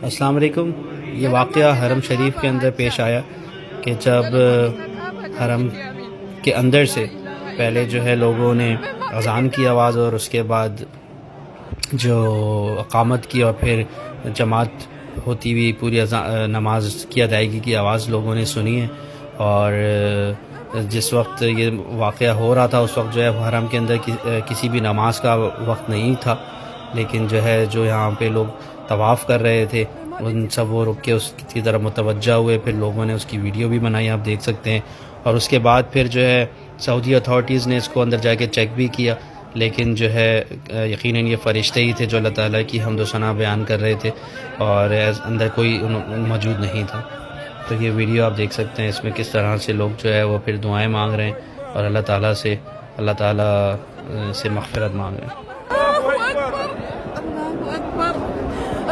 अस्सलाम वालेकुम। ये वाक़या हरम शरीफ के अंदर पेश आया कि जब हरम के अंदर से पहले जो है लोगों ने अज़ान की आवाज़ और उसके बाद जो अक़ामत की और फिर जमात होती हुई पूरी नमाज की अदायगी की आवाज़ लोगों ने सुनी है। और जिस वक्त ये वाक़या हो रहा था उस वक्त जो है हरम के अंदर किसी भी नमाज का वक्त नहीं था, लेकिन जो है जो यहाँ पे लोग तवाफ़ कर रहे थे उन सब वो रुक के उसकी तरफ मुतवज्जा हुए। फिर लोगों ने उसकी वीडियो भी बनाई, आप देख सकते हैं। और उसके बाद फिर जो है सऊदी अथॉरिटीज़ ने इसको अंदर जाके चेक भी किया, लेकिन जो है यकीनन ये फ़रिश्ते ही थे जो अल्लाह ताला की हम्द व सना बयान कर रहे थे और अंदर कोई मौजूद नहीं था। तो ये वीडियो आप देख सकते हैं, इसमें किस तरह से लोग जो है वो फिर दुआएं मांग रहे हैं और अल्लाह ताला से मग़फ़िरत मांग रहे हैं।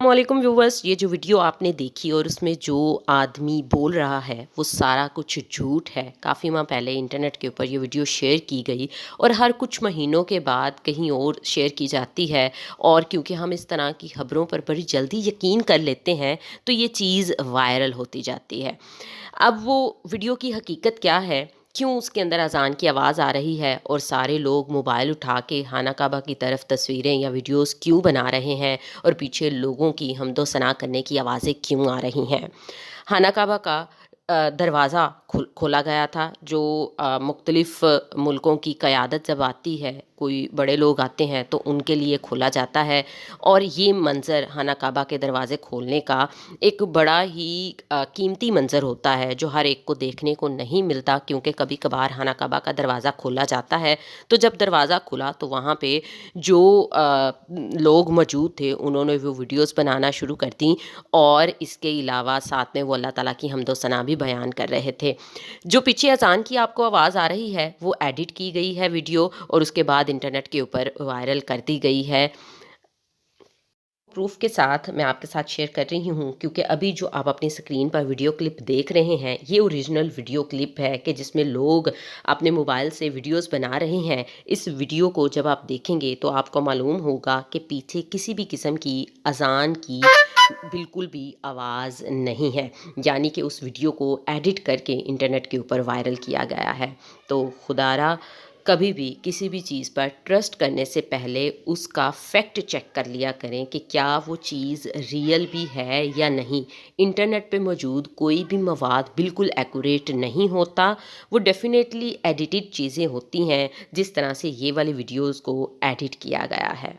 वालेकुम व्यूवर्स, ये जो वीडियो आपने देखी और उसमें जो आदमी बोल रहा है वो सारा कुछ झूठ है। काफ़ी माह पहले इंटरनेट के ऊपर ये वीडियो शेयर की गई और हर कुछ महीनों के बाद कहीं और शेयर की जाती है, और क्योंकि हम इस तरह की खबरों पर बड़ी जल्दी यकीन कर लेते हैं तो ये चीज़ वायरल होती जाती है। अब वो वीडियो की हकीकत क्या है, क्यों उसके अंदर अज़ान की आवाज़ आ रही है और सारे लोग मोबाइल उठा के खाना काबा की तरफ तस्वीरें या वीडियोस क्यों बना रहे हैं और पीछे लोगों की हमदो सना करने की आवाज़ें क्यों आ रही हैं। खाना काबा का दरवाज़ा खोला गया था, जो मुख्तलिफ़ मुल्कों की क़यादत जब आती है, कोई बड़े लोग आते हैं तो उनके लिए खोला जाता है। और ये मंज़र खाना काबा के दरवाज़े खोलने का एक बड़ा ही कीमती मंज़र होता है जो हर एक को देखने को नहीं मिलता, क्योंकि कभी कभार खाना काबा का दरवाज़ा खोला जाता है तो जब दरवाज़ा खुला तो वहाँ पे जो लोग मौजूद थे उन्होंने वो वीडियोस बनाना शुरू कर दी, और इसके अलावा साथ में वो अल्लाह ताला की हम्द व सना भी बयान कर रहे थे। जो पीछे अज़ान की आपको आवाज़ आ रही है वो एडिट की गई है वीडियो और उसके बाद इंटरनेट के ऊपर वायरल कर दी गई है। प्रूफ के साथ मैं आपके साथ शेयर कर रही हूँ, क्योंकि अभी जो आप अपनी स्क्रीन पर वीडियो क्लिप देख रहे हैं ये ओरिजिनल वीडियो क्लिप है कि जिसमें लोग अपने मोबाइल से वीडियोस बना रहे हैं। इस वीडियो को जब आप देखेंगे तो आपको मालूम होगा कि पीछे किसी भी किस्म की अज़ान की बिल्कुल भी आवाज़ नहीं है, यानी कि उस वीडियो को एडिट करके इंटरनेट के ऊपर वायरल किया गया है। तो खुदारा कभी भी किसी भी चीज़ पर ट्रस्ट करने से पहले उसका फैक्ट चेक कर लिया करें कि क्या वो चीज़ रियल भी है या नहीं। इंटरनेट पे मौजूद कोई भी मवाद बिल्कुल एक्यूरेट नहीं होता, वो डेफिनेटली एडिटेड चीज़ें होती हैं, जिस तरह से ये वाली वीडियोज़ को एडिट किया गया है।